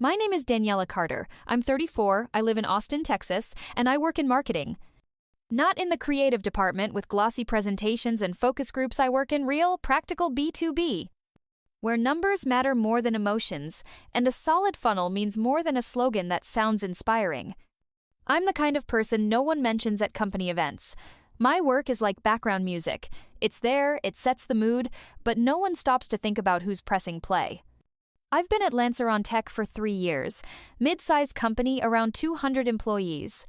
My name is Daniela Carter. I'm 34, I live in Austin, Texas, and I work in marketing. Not in the creative department with glossy presentations and focus groups. I work in real, practical B2B, where numbers matter more than emotions, and a solid funnel means more than a slogan that sounds inspiring. I'm the kind of person no one mentions at company events. My work is like background music. It's there, it sets the mood, but no one stops to think about who's pressing play. I've been at Lanceron Tech for 3 years, mid-sized company, around 200 employees.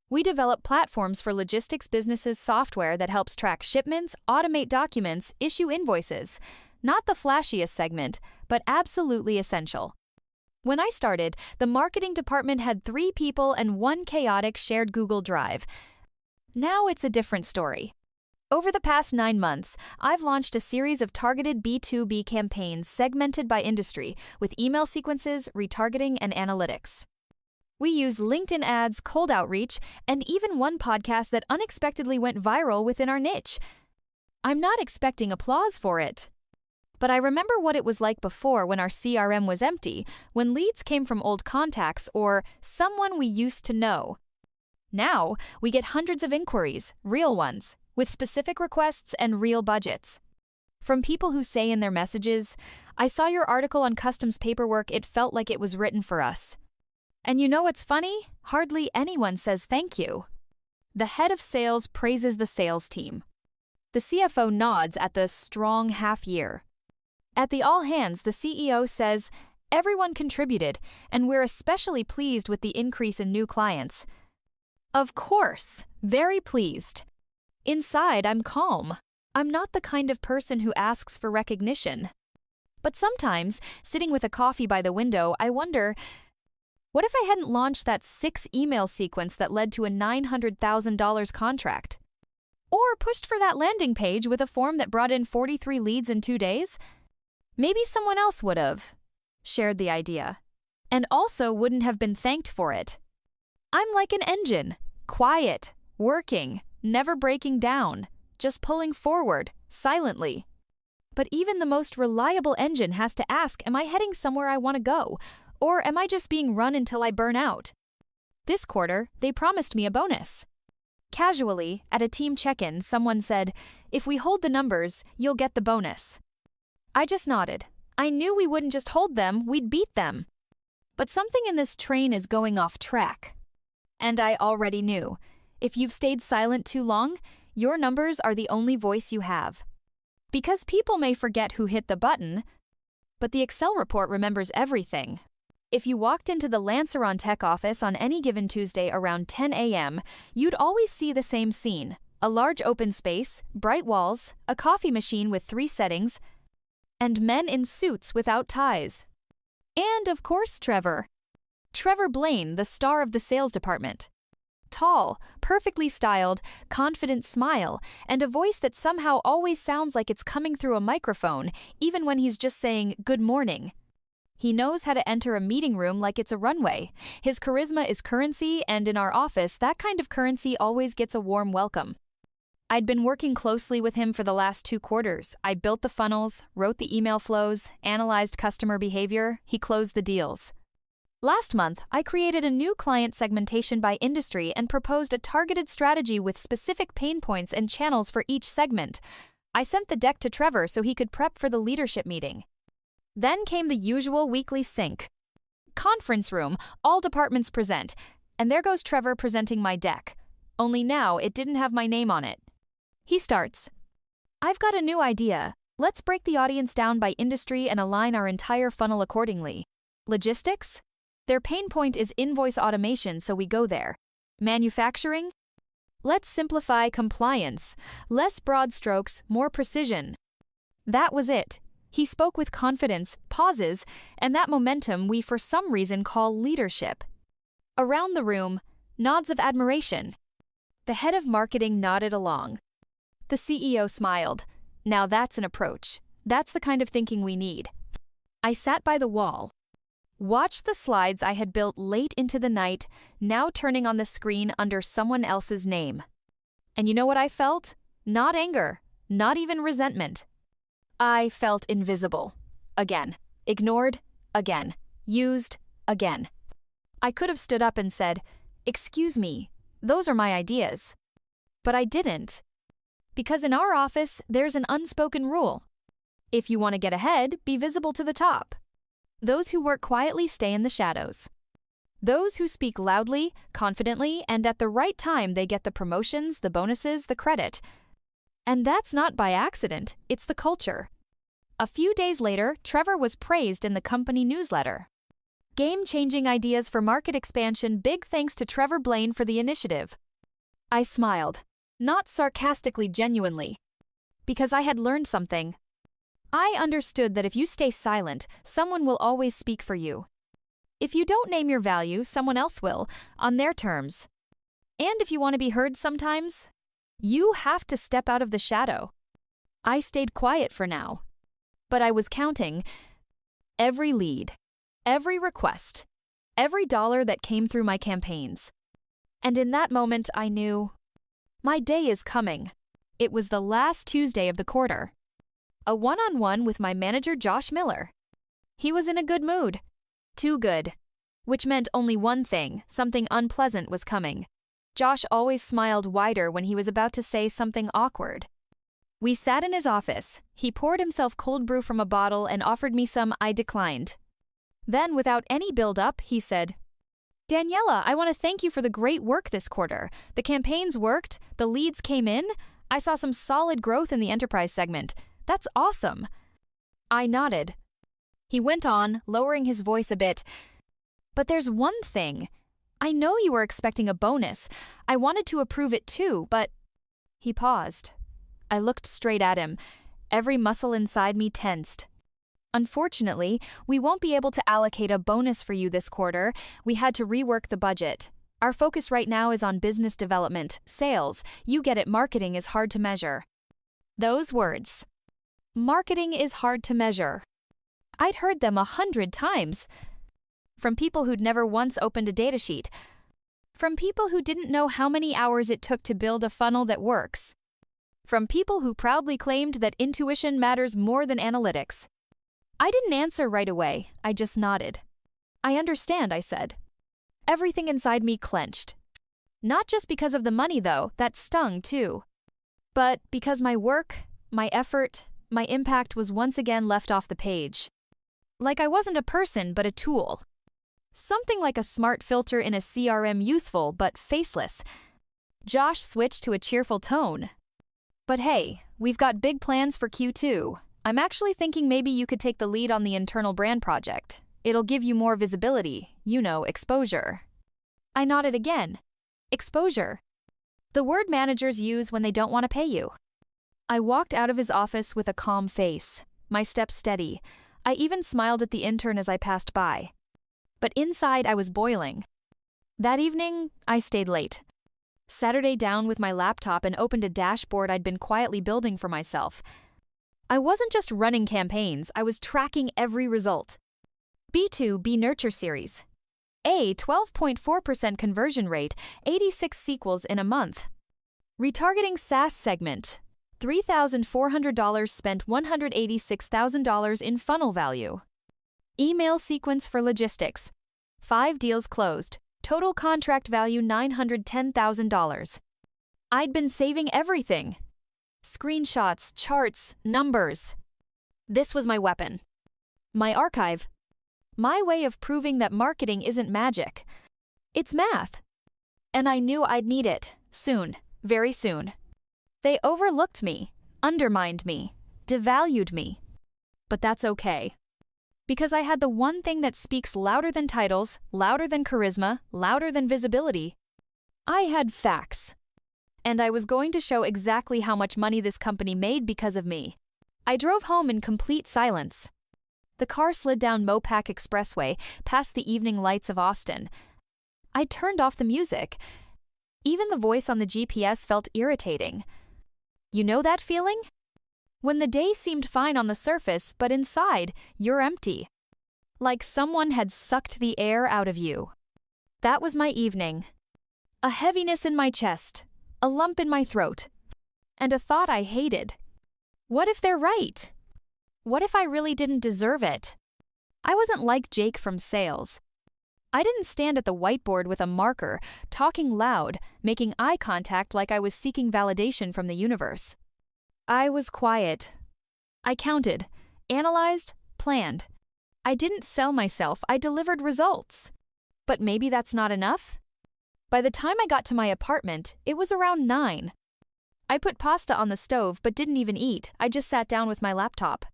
We develop platforms for logistics businesses, software that helps track shipments, automate documents, issue invoices. Not the flashiest segment, but absolutely essential. When I started, the marketing department had 3 people and 1 chaotic shared Google Drive. Now it's a different story. Over the past 9 months, I've launched a series of targeted B2B campaigns segmented by industry with email sequences, retargeting, and analytics. We use LinkedIn ads, cold outreach, and even one podcast that unexpectedly went viral within our niche. I'm not expecting applause for it. But I remember what it was like before, when our CRM was empty, when leads came from old contacts or someone we used to know. Now, we get hundreds of inquiries, real ones, with specific requests and real budgets. From people who say in their messages, "I saw your article on customs paperwork, it felt like it was written for us." And you know what's funny? Hardly anyone says thank you. The head of sales praises the sales team. The CFO nods at the strong half year. At the all hands, the CEO says, "Everyone contributed, and we're especially pleased with the increase in new clients." Of course, very pleased. Inside, I'm calm. I'm not the kind of person who asks for recognition. But sometimes, sitting with a coffee by the window, I wonder, what if I hadn't launched that 6 email sequence that led to a $900,000 contract? Or pushed for that landing page with a form that brought in 43 leads in 2 days? Maybe someone else would have shared the idea, and also wouldn't have been thanked for it. I'm like an engine, quiet, working, never breaking down, just pulling forward, silently. But even the most reliable engine has to ask, am I heading somewhere I want to go? Or am I just being run until I burn out? This quarter, they promised me a bonus. Casually, at a team check-in, someone said, "If we hold the numbers, you'll get the bonus." I just nodded. I knew we wouldn't just hold them, we'd beat them. But something in this train is going off track. And I already knew. If you've stayed silent too long, your numbers are the only voice you have. Because people may forget who hit the button, but the Excel report remembers everything. If you walked into the Lanceron Tech office on any given Tuesday around 10 a.m., you'd always see the same scene: a large open space, bright walls, a coffee machine with 3 settings, and men in suits without ties. And, of course, Trevor Blaine, the star of the sales department. Tall, perfectly styled, confident smile, and a voice that somehow always sounds like it's coming through a microphone, even when he's just saying, "Good morning." He knows how to enter a meeting room like it's a runway. His charisma is currency, and in our office, that kind of currency always gets a warm welcome. I'd been working closely with him for the last 2 quarters. I built the funnels, wrote the email flows, analyzed customer behavior. He closed the deals. Last month, I created a new client segmentation by industry and proposed a targeted strategy with specific pain points and channels for each segment. I sent the deck to Trevor so he could prep for the leadership meeting. Then came the usual weekly sync. Conference room, all departments present, and there goes Trevor presenting my deck. Only now it didn't have my name on it. He starts, "I've got a new idea. Let's break the audience down by industry and align our entire funnel accordingly. Logistics? Their pain point is invoice automation, so we go there. Manufacturing? Let's simplify compliance. Less broad strokes, more precision." That was it. He spoke with confidence, pauses, and that momentum we for some reason call leadership. Around the room, nods of admiration. The head of marketing nodded along. The CEO smiled. Now that's an approach. That's the kind of thinking we need. I sat by the wall, watched the slides I had built late into the night, now turning on the screen under someone else's name. And you know what I felt? Not anger, not even resentment. I felt invisible. Again. Ignored. Again. Used. Again. I could have stood up and said, "Excuse me, those are my ideas." But I didn't. Because in our office, there's an unspoken rule. If you want to get ahead, be visible to the top. Those who work quietly stay in the shadows. Those who speak loudly, confidently, and at the right time they get the promotions, the bonuses, the credit. And that's not by accident, it's the culture. A few days later, Trevor was praised in the company newsletter. Game-changing ideas for market expansion, big thanks to Trevor Blaine for the initiative. I smiled, not sarcastically, genuinely. Because I had learned something. I understood that if you stay silent, someone will always speak for you. If you don't name your value, someone else will, on their terms. And if you want to be heard sometimes, you have to step out of the shadow. I stayed quiet for now. But I was counting every lead, every request, every dollar that came through my campaigns. And in that moment, I knew my day is coming. It was the last Tuesday of the quarter. A one-on-one with my manager, Josh Miller. He was in a good mood. Too good. Which meant only one thing, something unpleasant was coming. Josh always smiled wider when he was about to say something awkward. We sat in his office. He poured himself cold brew from a bottle and offered me some. I declined. Then, without any build-up, he said, "Daniela, I want to thank you for the great work this quarter. The campaigns worked, the leads came in, I saw some solid growth in the enterprise segment. That's awesome." I nodded. He went on, lowering his voice a bit. "But there's one thing. I know you were expecting a bonus. I wanted to approve it too, but..." He paused. I looked straight at him. Every muscle inside me tensed. "Unfortunately, we won't be able to allocate a bonus for you this quarter. We had to rework the budget. Our focus right now is on business development, sales. You get it, marketing is hard to measure." Those words. Marketing is hard to measure. I'd heard them 100 times. From people who'd never once opened a datasheet. From people who didn't know how many hours it took to build a funnel that works. From people who proudly claimed that intuition matters more than analytics. I didn't answer right away, I just nodded. "I understand," I said. Everything inside me clenched. Not just because of the money, though, that stung too. But because my work, my effort, my impact was once again left off the page. Like I wasn't a person, but a tool. Something like a smart filter in a CRM, useful but faceless. Josh switched to a cheerful tone. "But hey, we've got big plans for Q2. I'm actually thinking maybe you could take the lead on the internal brand project. It'll give you more visibility, exposure." I nodded again. Exposure. The word managers use when they don't want to pay you. I walked out of his office with a calm face, my steps steady. I even smiled at the intern as I passed by. But inside I was boiling. That evening, I stayed late. Saturday down with my laptop and opened a dashboard I'd been quietly building for myself. I wasn't just running campaigns, I was tracking every result. B2B Nurture Series. A 12.4% conversion rate, 86 sequels in a month. Retargeting SaaS segment. $3,400 spent, $186,000 in funnel value. Email sequence for logistics. 5 deals closed. Total contract value $910,000. I'd been saving everything. Screenshots, charts, numbers. This was my weapon. My archive. My way of proving that marketing isn't magic. It's math. And I knew I'd need it, soon, very soon. They overlooked me, undermined me, devalued me. But that's okay. Because I had the one thing that speaks louder than titles, louder than charisma, louder than visibility. I had facts. And I was going to show exactly how much money this company made because of me. I drove home in complete silence. The car slid down Mopac Expressway, past the evening lights of Austin. I turned off the music. Even the voice on the GPS felt irritating. You know that feeling? When the day seemed fine on the surface, but inside, you're empty. Like someone had sucked the air out of you. That was my evening. A heaviness in my chest, a lump in my throat, and a thought I hated. What if they're right? What if I really didn't deserve it? I wasn't like Jake from sales. I didn't stand at the whiteboard with a marker, talking loud, making eye contact like I was seeking validation from the universe. I was quiet. I counted, analyzed, planned. I didn't sell myself, I delivered results. But maybe that's not enough? By the time I got to my apartment, it was around 9. I put pasta on the stove but didn't even eat, I just sat down with my laptop.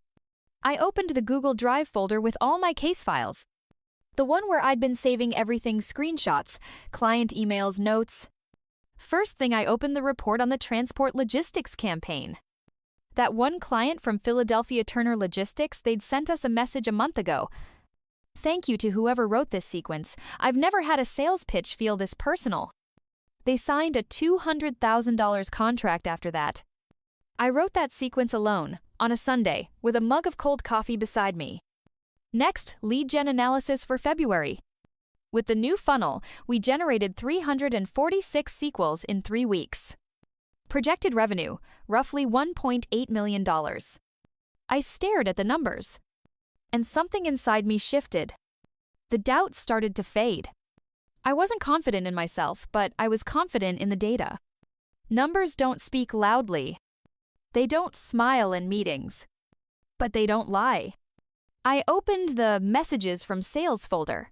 I opened the Google Drive folder with all my case files. The one where I'd been saving everything screenshots, client emails, notes. First thing I opened the report on the transport logistics campaign. That one client from Philadelphia Turner Logistics, they'd sent us a message a month ago. Thank you to whoever wrote this sequence. I've never had a sales pitch feel this personal. They signed a $200,000 contract after that. I wrote that sequence alone, on a Sunday, with a mug of cold coffee beside me. Next, lead gen analysis for February. With the new funnel, we generated 346 sequels in 3 weeks. Projected revenue, roughly $1.8 million. I stared at the numbers. And something inside me shifted. The doubt started to fade. I wasn't confident in myself, but I was confident in the data. Numbers don't speak loudly. They don't smile in meetings. But they don't lie. I opened the Messages from Sales folder.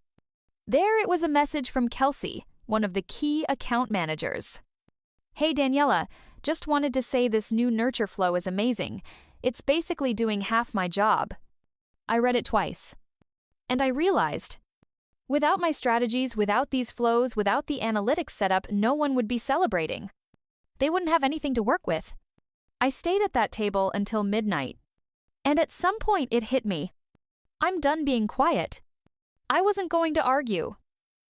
There it was a message from Kelsey, one of the key account managers. Hey Daniela, just wanted to say this new nurture flow is amazing. It's basically doing half my job. I read it twice. And I realized, without my strategies, without these flows, without the analytics setup, no one would be celebrating. They wouldn't have anything to work with. I stayed at that table until midnight. And at some point it hit me. I'm done being quiet. I wasn't going to argue.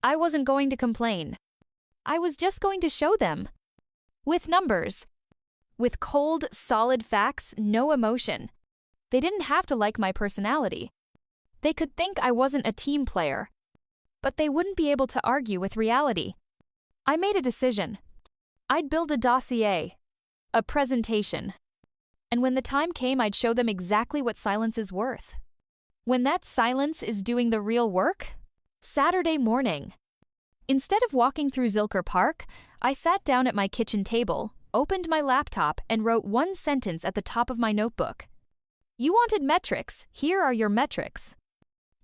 I wasn't going to complain. I was just going to show them. With numbers. With cold, solid facts, no emotion. They didn't have to like my personality. They could think I wasn't a team player. But they wouldn't be able to argue with reality. I made a decision. I'd build a dossier. A presentation. And when the time came, I'd show them exactly what silence is worth. When that silence is doing the real work? Saturday morning. Instead of walking through Zilker Park, I sat down at my kitchen table, opened my laptop, and wrote one sentence at the top of my notebook. You wanted metrics. Here are your metrics.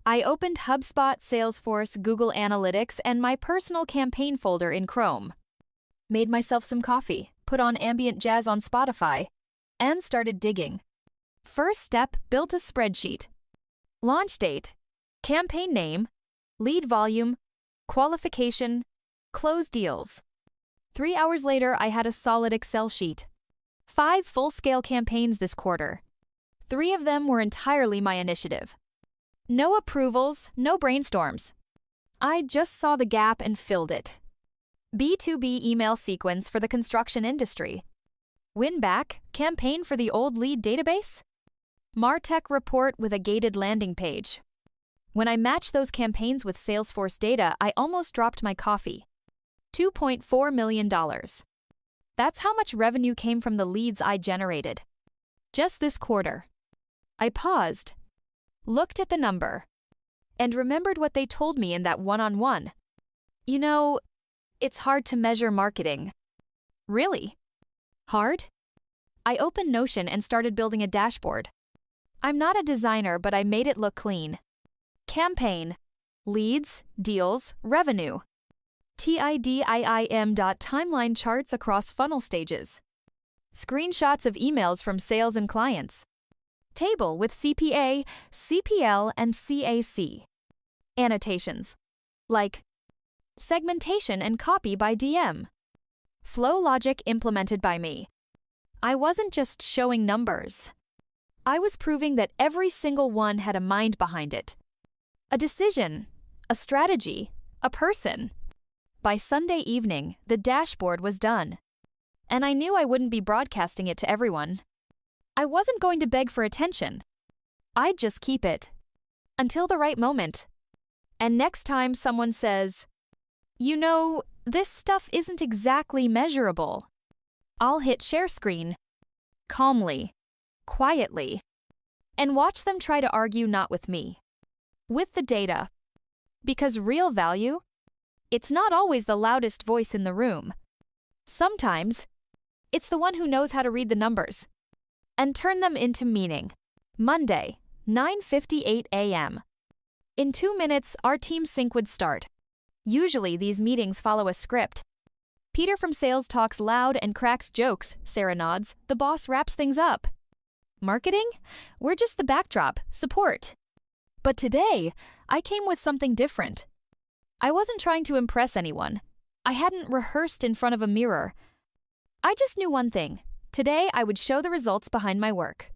I opened HubSpot, Salesforce, Google Analytics, and my personal campaign folder in Chrome. Made myself some coffee, put on ambient jazz on Spotify, and started digging. First step, built a spreadsheet. Launch date, campaign name, lead volume, qualification, close deals. 3 hours later, I had a solid Excel sheet. 5 full-scale campaigns this quarter. 3 of them were entirely my initiative. No approvals, no brainstorms. I just saw the gap and filled it. B2B email sequence for the construction industry. Win back, campaign for the old lead database. MarTech report with a gated landing page. When I matched those campaigns with Salesforce data, I almost dropped my coffee. $2.4 million. That's how much revenue came from the leads I generated. Just this quarter. I paused, looked at the number, and remembered what they told me in that one-on-one. You know, it's hard to measure marketing. Really? Hard? I opened Notion and started building a dashboard. I'm not a designer, but I made it look clean. Campaign, leads, deals, revenue. timeline charts across funnel stages. Screenshots of emails from sales and clients. Table with CPA, CPL, and CAC. Annotations. Like segmentation and copy by DM. Flow logic implemented by me. I wasn't just showing numbers. I was proving that every single one had a mind behind it. A decision, a strategy, a person. By Sunday evening, the dashboard was done. And I knew I wouldn't be broadcasting it to everyone. I wasn't going to beg for attention. I'd just keep it. Until the right moment. And next time someone says, you know, this stuff isn't exactly measurable, I'll hit share screen. Calmly. Quietly. And watch them try to argue not with me. With the data. Because real value? It's not always the loudest voice in the room. Sometimes, it's the one who knows how to read the numbers and turn them into meaning. Monday, 9:58 a.m. In 2 minutes, our team sync would start. Usually, these meetings follow a script. Peter from sales talks loud and cracks jokes. Sarah nods. The boss wraps things up. Marketing? We're just the backdrop, support. But today, I came with something different. I wasn't trying to impress anyone. I hadn't rehearsed in front of a mirror. I just knew one thing. Today, I would show the results behind my work.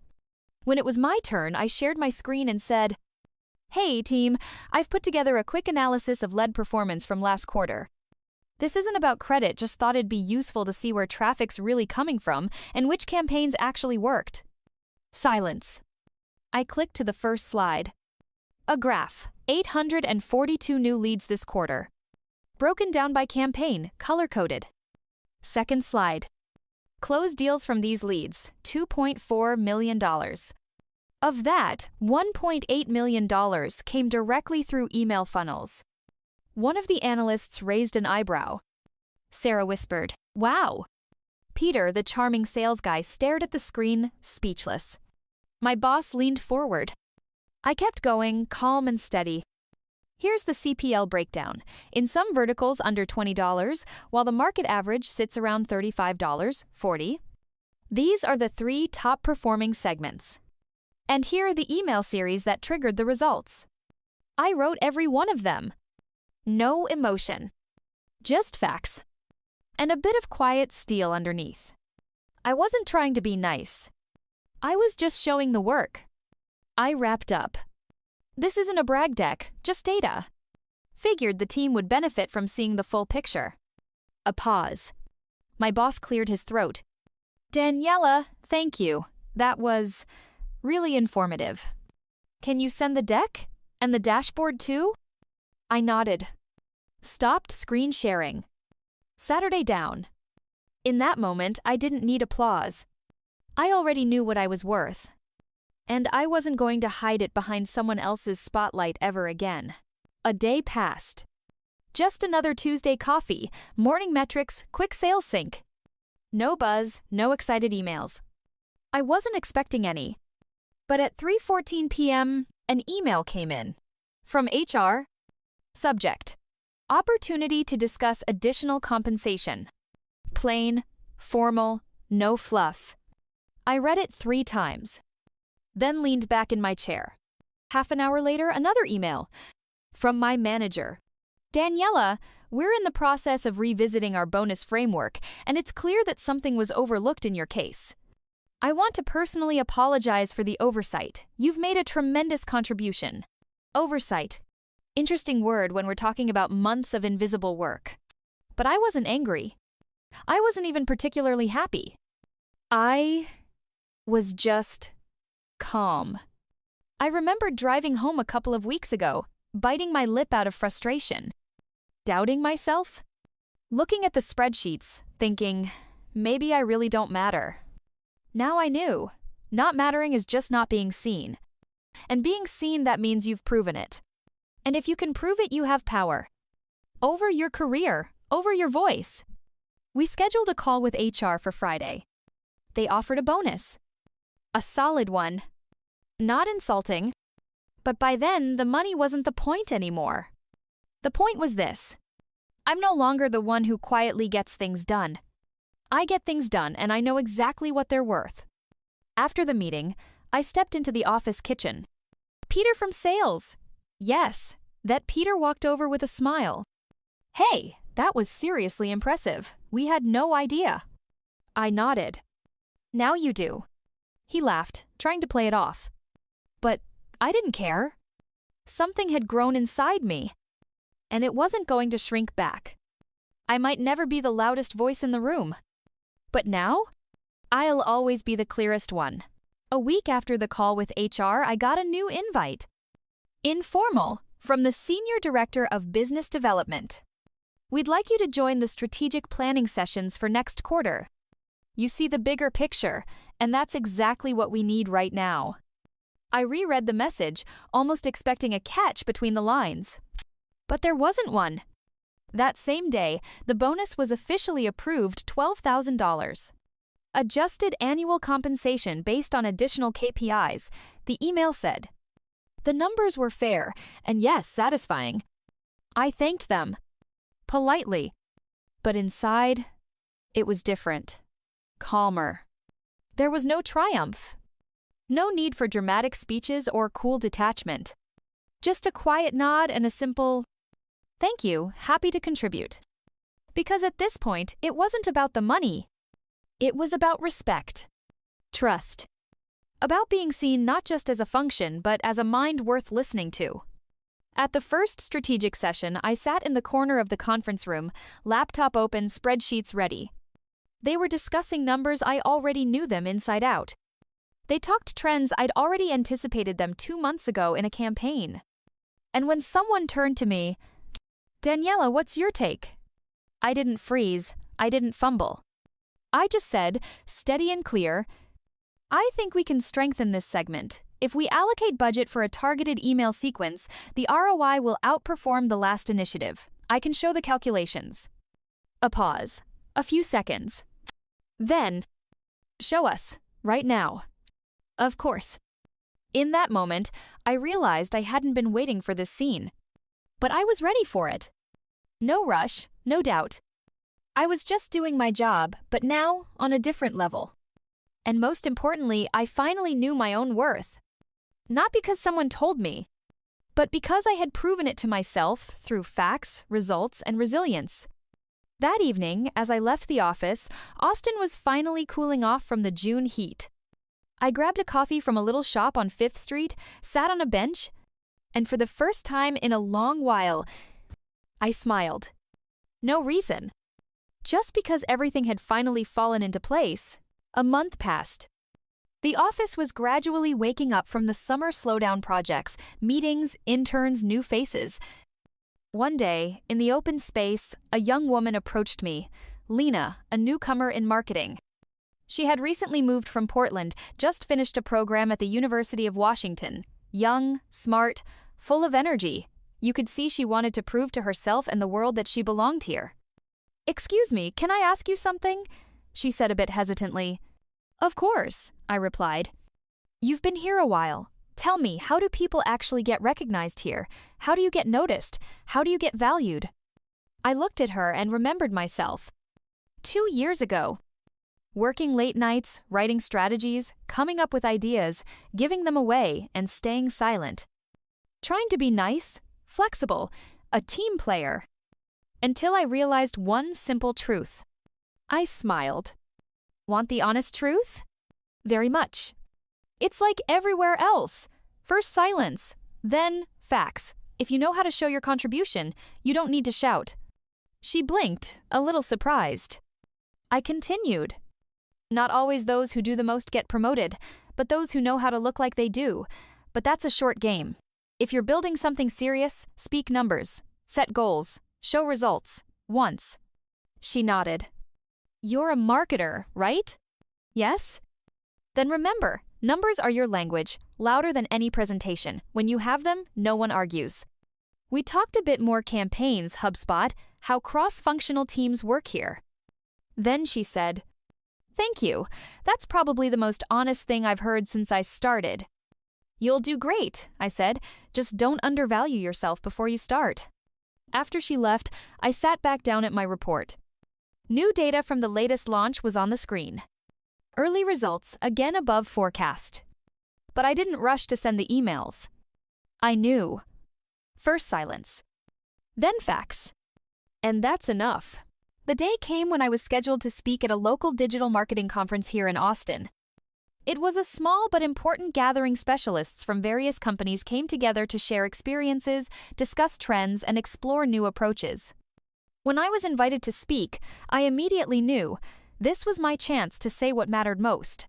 When it was my turn, I shared my screen and said, "Hey, team, I've put together a quick analysis of lead performance from last quarter. This isn't about credit, just thought it'd be useful to see where traffic's really coming from and which campaigns actually worked." Silence. I clicked to the first slide. A graph, 842 new leads this quarter. Broken down by campaign, color-coded. Second slide. Closed deals from these leads, $2.4 million. Of that, $1.8 million came directly through email funnels. One of the analysts raised an eyebrow. Sarah whispered, "Wow." Peter, the charming sales guy, stared at the screen, speechless. My boss leaned forward. I kept going, calm and steady. Here's the CPL breakdown. In some verticals under $20, while the market average sits around $35, $40. These are the 3 top-performing segments. And here are the email series that triggered the results. I wrote every one of them. No emotion. Just facts. And a bit of quiet steel underneath. I wasn't trying to be nice. I was just showing the work. I wrapped up. This isn't a brag deck, just data. Figured the team would benefit from seeing the full picture. A pause. My boss cleared his throat. "Daniela, thank you. That was really informative. Can you send the deck? And the dashboard too?" I nodded. Stopped screen sharing. Saturday down. In that moment, I didn't need applause. I already knew what I was worth. And I wasn't going to hide it behind someone else's spotlight ever again. A day passed. Just another Tuesday coffee, morning metrics, quick sales sync. No buzz, no excited emails. I wasn't expecting any. But at 3:14 p.m., an email came in. From HR. Subject: Opportunity to discuss additional compensation. Plain, formal, no fluff. I read it 3 times. Then leaned back in my chair. Half an hour later, another email. From my manager. "Daniela, we're in the process of revisiting our bonus framework, and it's clear that something was overlooked in your case. I want to personally apologize for the oversight. You've made a tremendous contribution." Oversight. Interesting word when we're talking about months of invisible work. But I wasn't angry. I wasn't even particularly happy. I was just calm. I remembered driving home a couple of weeks ago, biting my lip out of frustration. Doubting myself? Looking at the spreadsheets, thinking, maybe I really don't matter. Now I knew. Not mattering is just not being seen. And being seen, that means you've proven it. And if you can prove it, you have power. Over your career, over your voice. We scheduled a call with HR for Friday. They offered a bonus. A solid one. Not insulting. But by then, the money wasn't the point anymore. The point was this. I'm no longer the one who quietly gets things done. I get things done, and I know exactly what they're worth. After the meeting, I stepped into the office kitchen. Peter from sales. Yes, that Peter walked over with a smile. "Hey, that was seriously impressive. We had no idea." I nodded. "Now you do." He laughed, trying to play it off. But I didn't care. Something had grown inside me, and it wasn't going to shrink back. I might never be the loudest voice in the room. But now, I'll always be the clearest one. A week after the call with HR, I got a new invite. Informal, from the Senior Director of Business Development. "We'd like you to join the strategic planning sessions for next quarter. You see the bigger picture, and that's exactly what we need right now." I reread the message, almost expecting a catch between the lines. But there wasn't one. That same day, the bonus was officially approved $12,000. Adjusted annual compensation based on additional KPIs, the email said. The numbers were fair, and yes, satisfying. I thanked them. Politely. But inside, it was different. Calmer. There was no triumph. No need for dramatic speeches or cool detachment. Just a quiet nod and a simple, "Thank you, happy to contribute." Because at this point, it wasn't about the money. It was about respect. Trust. About being seen not just as a function, but as a mind worth listening to. At the first strategic session, I sat in the corner of the conference room, laptop open, spreadsheets ready. They were discussing numbers I already knew them inside out. They talked trends I'd already anticipated them 2 months ago in a campaign. And when someone turned to me, "Daniela, what's your take?" I didn't freeze. I didn't fumble. I just said, steady and clear, "I think we can strengthen this segment. If we allocate budget for a targeted email sequence, the ROI will outperform the last initiative. I can show the calculations." A pause. A few seconds. Then, "Show us, right now." Of course. In that moment, I realized I hadn't been waiting for this scene. But I was ready for it. No rush, no doubt. I was just doing my job, but now on a different level. And most importantly, I finally knew my own worth. Not because someone told me, but because I had proven it to myself through facts, results, and resilience. That evening, as I left the office, Austin was finally cooling off from the June heat. I grabbed a coffee from a little shop on 5th Street, sat on a bench, and for the first time in a long while, I smiled. No reason. Just because everything had finally fallen into place. A month passed. The office was gradually waking up from the summer slowdown projects, meetings, interns, new faces. One day, in the open space, a young woman approached me, Lena, a newcomer in marketing. She had recently moved from Portland, just finished a program at the University of Washington. Young, smart, full of energy. You could see she wanted to prove to herself and the world that she belonged here. "Excuse me, can I ask you something?" she said a bit hesitantly. "Of course," I replied. "You've been here a while. Tell me, how do people actually get recognized here? How do you get noticed? How do you get valued?" I looked at her and remembered myself. 2 years ago. Working late nights, writing strategies, coming up with ideas, giving them away, and staying silent. Trying to be nice, flexible, a team player. Until I realized one simple truth. I smiled. Want the honest truth? Very much. It's like everywhere else. First silence, then facts. If you know how to show your contribution, you don't need to shout. She blinked, a little surprised. I continued. Not always those who do the most get promoted, but those who know how to look like they do. But that's a short game. If you're building something serious, speak numbers, set goals, show results, once. She nodded. You're a marketer, right? Yes? Then remember, numbers are your language, louder than any presentation. When you have them, no one argues. We talked a bit more campaigns, HubSpot, how cross-functional teams work here. Then she said, "Thank you. That's probably the most honest thing I've heard since I started." "You'll do great," I said. "Just don't undervalue yourself before you start." After she left, I sat back down at my report. New data from the latest launch was on the screen. Early results again above forecast. But I didn't rush to send the emails. I knew. First silence. Then facts. And that's enough. The day came when I was scheduled to speak at a local digital marketing conference here in Austin. It was a small but important gathering. Specialists from various companies came together to share experiences, discuss trends, and explore new approaches. When I was invited to speak, I immediately knew this was my chance to say what mattered most.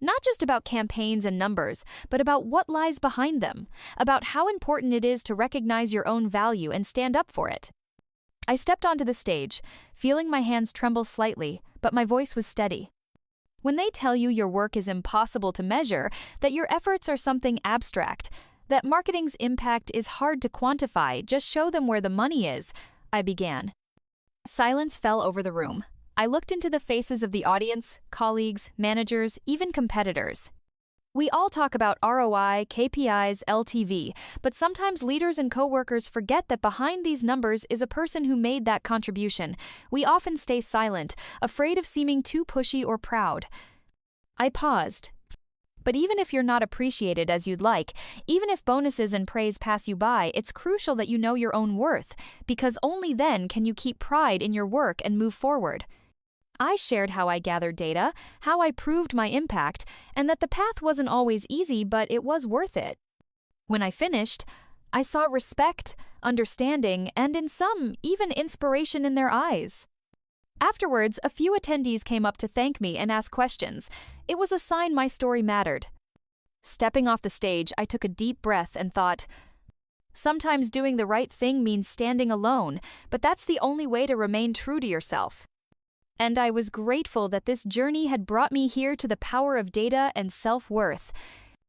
Not just about campaigns and numbers, but about what lies behind them, about how important it is to recognize your own value and stand up for it. I stepped onto the stage, feeling my hands tremble slightly, but my voice was steady. When they tell you your work is impossible to measure, that your efforts are something abstract, That marketing's impact is hard to quantify, just show them where the money is, I began. Silence fell over the room. I looked into the faces of the audience, colleagues, managers, even competitors. We all talk about ROI, KPIs, LTV, but sometimes leaders and coworkers forget that behind these numbers is a person who made that contribution. We often stay silent, afraid of seeming too pushy or proud. I paused. But even if you're not appreciated as you'd like, even if bonuses and praise pass you by, it's crucial that you know your own worth, because only then can you keep pride in your work and move forward. I shared how I gathered data, how I proved my impact, and that the path wasn't always easy, but it was worth it. When I finished, I saw respect, understanding, and in some, even inspiration in their eyes. Afterwards, a few attendees came up to thank me and ask questions. It was a sign my story mattered. Stepping off the stage, I took a deep breath and thought, sometimes doing the right thing means standing alone, but that's the only way to remain true to yourself. And I was grateful that this journey had brought me here to the power of data and self-worth.